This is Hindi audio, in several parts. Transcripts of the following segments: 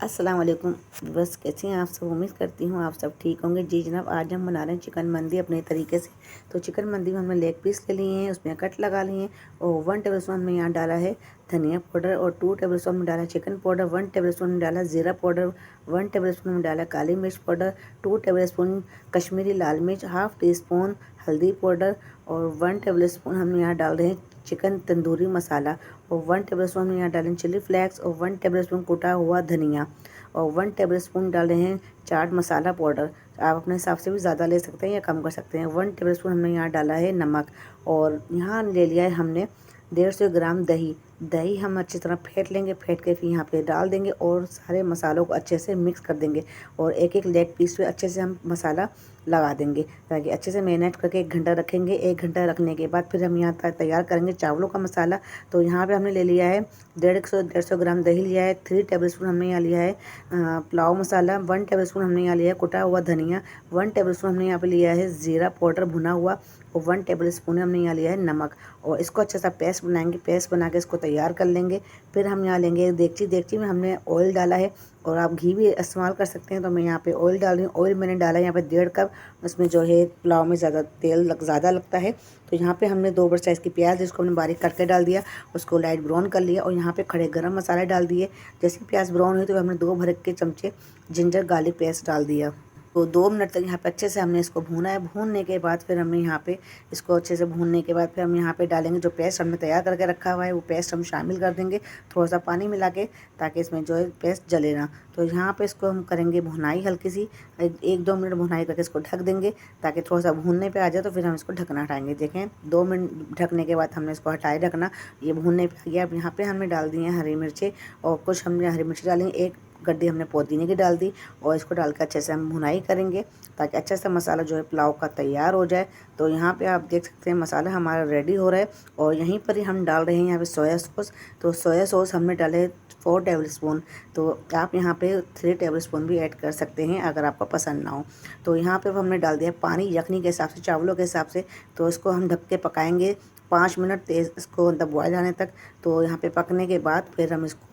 अस्सलाम वालेकुम। बस कैसे हैं आप सब? उम्मीद करती हूँ आप सब ठीक होंगे। जी जनाब, आज हम बना रहे हैं चिकन मंदी अपने तरीके से। तो चिकन मंदी में हमने लेग पीस ले लिए हैं, उसमें कट लगा लिए हैं और 1 टेबल स्पून हमने यहाँ डाला है धनिया पाउडर और 2 टेबल स्पून में डाला चिकन पाउडर, 1 टेबल स्पून में डाला ज़ीरा पाउडर, 1 टेबल स्पून में डाला काली मिर्च पाउडर, 2 टेबल स्पून कश्मीरी लाल मिर्च, हाफ टी स्पून हल्दी पाउडर और 1 टेबल स्पून हम यहाँ डाल रहे हैं चिकन तंदूरी मसाला और 1 टेबल स्पून हम यहाँ डालें चिली फ्लेक्स और 1 टेबल स्पून कुटा हुआ धनिया और 1 टेबल स्पून डाल रहे हैं चाट मसाला पाउडर। आप अपने हिसाब से भी ज़्यादा ले सकते हैं या कम कर सकते हैं। 1 टेबल स्पून हमने यहाँ डाला है नमक और यहाँ ले लिया है हमने 150 ग्राम दही। दही हम अच्छी तरह फेंट लेंगे, फेंट के फिर यहाँ पे डाल देंगे और सारे मसालों को अच्छे से मिक्स कर देंगे और एक एक लेग पीस पे अच्छे से हम मसाला लगा देंगे ताकि अच्छे से मैरिनेट करके 1 घंटा रखेंगे। 1 घंटा रखने के बाद फिर हम यहाँ तैयार करेंगे चावलों का मसाला। तो यहाँ पे हमने ले लिया है 150 ग्राम दही लिया है, 3 टेबल स्पून हमने यहाँ लिया है पुलाव मसाला, 1 टेबल स्पून हमने यहाँ लिया है कुटा हुआ धनिया, 1 टेबल स्पून हमने यहाँ पे लिया है ज़ीरा पाउडर भुना हुआ और 1 टेबल स्पून हमने यहाँ लिया है नमक और इसको अच्छा सा पेस्ट बनाएंगे। पेस्ट बना के इसको तैयार कर लेंगे। फिर हम यहाँ लेंगे देगची में हमने ऑयल डाला है और आप घी भी इस्तेमाल कर सकते हैं। तो मैं यहाँ पे ऑयल डाल रही हूँ। ऑयल मैंने डाला है यहाँ पे 1.5 कप। उसमें जो है पुलाव में ज़्यादा तेल ज़्यादा लगता है। तो यहाँ पे हमने 2 बड़े साइज़ की प्याज जिसको हमने बारीक करके डाल दिया, उसको लाइट ब्राउन कर लिया और यहाँ पे खड़े गरम मसाले डाल दिए। जैसे प्याज ब्राउन हुई तो हमने 2 भर के चमचे जिंजर गार्लिक पेस्ट डाल दिया। तो 2 मिनट तक यहाँ पे अच्छे से हमने इसको भूना है। भूनने के बाद फिर हमने यहाँ पे इसको अच्छे से भूनने के बाद फिर हम यहाँ पे डालेंगे जो पेस्ट हमने तैयार करके रखा हुआ है, वो पेस्ट हम शामिल कर देंगे थोड़ा सा पानी मिला के ताकि इसमें जो है पेस्ट जले ना। तो यहाँ पे इसको हम करेंगे भुनाई हल्की सी, 1-2 मिनट भुनाई करके इसको ढक देंगे ताकि थोड़ा सा भूनने पे आ जाए। तो फिर हम इसको ढकना हटाएंगे। देखें 2 मिनट ढकने के बाद हमने इसको हटाए ढकना, ये भूनने पे आ गया। अब यहाँ पे हमने डाल दी हैं हरी मिर्चें और कुछ हमने हरी मिर्च डाली, 1 गड्डी हमने पुदीने की डाल दी और इसको डाल कर अच्छे से हम भुनाई करेंगे ताकि अच्छा सा मसाला जो है पुलाव का तैयार हो जाए। तो यहाँ पे आप देख सकते हैं मसाला हमारा रेडी हो रहा है और यहीं पर ही हम डाल रहे हैं यहाँ पे सोया सॉस। तो सोया सॉस हमने डाले 4 टेबल स्पून। तो आप यहाँ पे 3 टेबल स्पून भी ऐड कर सकते हैं अगर आपको पसंद ना हो। तो यहाँ पे हमने डाल दिया पानी यखनी के हिसाब से, चावलों के हिसाब से। तो इसको हम ढक के पकाएंगे 5 मिनट तेज़, इसको मतलब बॉयल आने तक। तो यहाँ पे पकने के बाद फिर हम इसको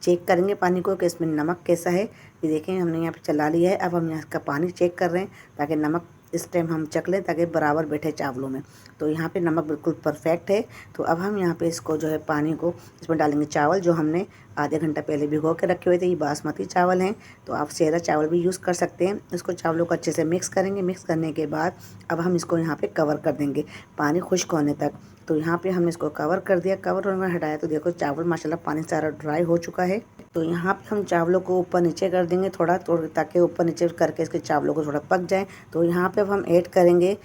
चेक करेंगे पानी को कि इसमें नमक कैसा है। ये देखें हमने यहाँ पे चला लिया है। अब हम यहाँ का पानी चेक कर रहे हैं ताकि नमक इस टाइम हम चख लें ताकि बराबर बैठे चावलों में। तो यहाँ पे नमक बिल्कुल परफेक्ट है। तो अब हम यहाँ पे इसको जो है पानी को इसमें डालेंगे चावल जो हमने आधे घंटा पहले भिगो के रखे हुए थे। ये बासमती चावल हैं, तो आप सेरा चावल भी यूज़ कर सकते हैं। इसको चावलों को अच्छे से मिक्स करेंगे। मिक्स करने के बाद अब हम इसको यहाँ पे कवर कर देंगे पानी खुश्क होने तक। तो यहाँ पे हमने इसको कवर कर दिया। कवर होने में हटाया तो देखो चावल माशाल्लाह पानी सारा ड्राई हो चुका है। तो यहाँ पे हम चावलों को ऊपर नीचे कर देंगे थोड़ा ताकि ऊपर नीचे करके इसके चावलों को थोड़ा पक जाए। तो यहाँ पे अब हम ऐड करेंगे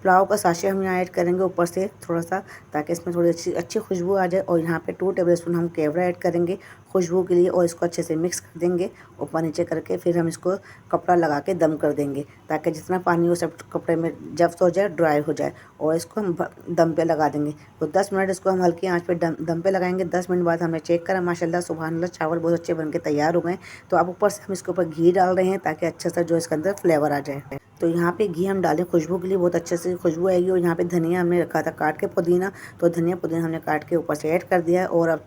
पुलाव का साशे हम यहाँ ऐड करेंगे ऊपर से थोड़ा सा ताकि इसमें थोड़ी अच्छी खुशबू आ जाए। और यहाँ पे 2 टेबल स्पून हम केवड़ा ऐड करेंगे खुशबू के लिए और इसको अच्छे से मिक्स कर देंगे ऊपर नीचे करके। फिर हम इसको कपड़ा लगा के दम कर देंगे ताकि जितना पानी हो सब कपड़े में जब्त हो जाए, ड्राई हो जाए और इसको हम दम पे लगा देंगे। तो 10 मिनट इसको हम हल्की आंच पे दम पे लगाएंगे। 10 मिनट बाद हमने चेक करा, माशाल्लाह सुभान अल्लाह चावल बहुत अच्छे बन के तैयार हो गए। तो अब ऊपर से हम इसके ऊपर घी डाल रहे हैं ताकि अच्छा सा जो इसके अंदर फ्लेवर आ जाए। तो यहाँ पे घी हम डालें खुशबू के लिए, बहुत अच्छे से खुशबू आएगी। और यहाँ पे धनिया हमने रखा था काट के पुदीना, तो धनिया पुदीना हमने काट के ऊपर से ऐड कर दिया है और अब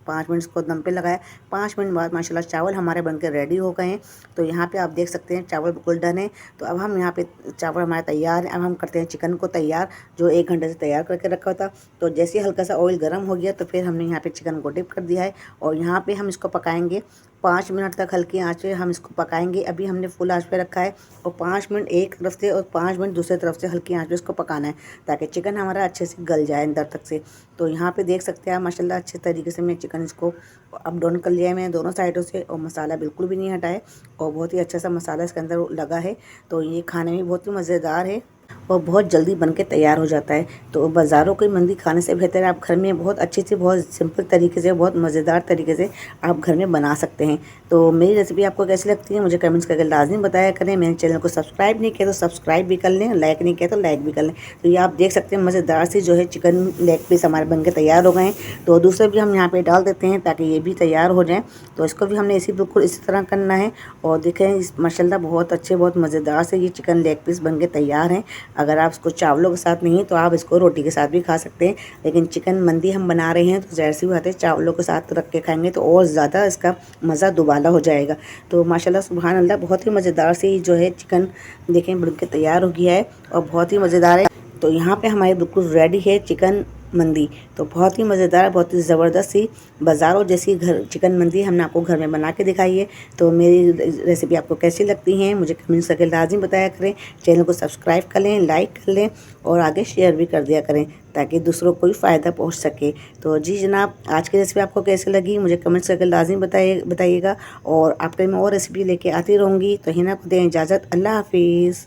5 मिनट इसको दम पे लगाया। 5 मिनट बाद माशाल्लाह चावल हमारे बनकर रेडी हो गए हैं। तो यहाँ पे आप देख सकते हैं चावल बिल्कुल डन है। तो अब हम यहाँ पे चावल हमारे तैयार है। अब हम करते हैं चिकन को तैयार जो 1 घंटे से तैयार करके रखा था। तो जैसे ही हल्का सा ऑयल गर्म हो गया तो फिर हमने यहाँ पे चिकन को डिप कर दिया है और यहाँ पे हम इसको पकाएंगे 5 मिनट तक हल्की आंच पे हम इसको पकाएंगे। अभी हमने फुल आंच पे रखा है और 5 मिनट एक तरफ से और 5 मिनट दूसरी तरफ से हल्की आंच पे इसको पकाना है ताकि चिकन हमारा अच्छे से गल जाए अंदर तक से। तो यहाँ पे देख सकते हैं आप माशाल्लाह अच्छे तरीके से मैं चिकन इसको अप डाउन कर लिया है मैंने दोनों साइडों से और मसाला बिल्कुल भी नहीं हटाए और बहुत ही अच्छा सा मसाला इसके अंदर लगा है। तो ये खाने में बहुत ही मज़ेदार है और बहुत जल्दी बन के तैयार हो जाता है। तो बाज़ारों की मंदी खाने से बेहतर है आप घर में बहुत अच्छी से, बहुत सिंपल तरीके से, बहुत मज़ेदार तरीके से आप घर में बना सकते हैं। तो मेरी रेसिपी आपको कैसी लगती है मुझे कमेंट्स करके लाजमी बताया करें। मेरे चैनल को सब्सक्राइब नहीं किया तो सब्सक्राइब भी कर लें, लाइक नहीं किया तो लाइक भी कर लें। तो ये आप देख सकते हैं मज़ेदार सी जो है चिकन लेग पीस हमारे बन के तैयार हो गए हैं। तो दूसरे भी हम यहाँ पर डाल देते हैं ताकि ये भी तैयार हो जाए। तो इसको भी हमने बिल्कुल इसी तरह करना है। और देखें माशाल्लाह बहुत अच्छे, बहुत मज़ेदार से ये चिकन लेग पीस बन के तैयार हैं। अगर आप इसको चावलों के साथ नहीं तो आप इसको रोटी के साथ भी खा सकते हैं, लेकिन चिकन मंदी हम बना रहे हैं तो ज़ाहिर सी बात है चावलों के साथ रख के खाएंगे तो और ज़्यादा इसका मज़ा दुबाला हो जाएगा। तो माशाल्लाह सुभान अल्लाह, बहुत ही मज़ेदार सी जो है चिकन देखें बन के तैयार हो गया है और बहुत ही मज़ेदार है। तो यहाँ पे हमारे बिल्कुल रेडी है चिकन मंदी। तो बहुत ही मज़ेदार, बहुत ही ज़बरदस्त सी बाज़ारों जैसी घर चिकन मंदी हमने आपको घर में बना के दिखाई है। तो मेरी रेसिपी आपको कैसी लगती हैं मुझे कमेंट करके लाजिम बताया करें। चैनल को सब्सक्राइब कर लें, लाइक कर लें और आगे शेयर भी कर दिया करें ताकि दूसरों को भी फ़ायदा पहुँच सके। तो जी जनाब, आज की रेसिपी आपको कैसी लगी मुझे कमेंट्स करके लाजिम बताइएगा और आपके मैं और रेसिपी लेके आती रहूँगी। तो हिना को दें इजाज़त, अल्लाह हाफिज़।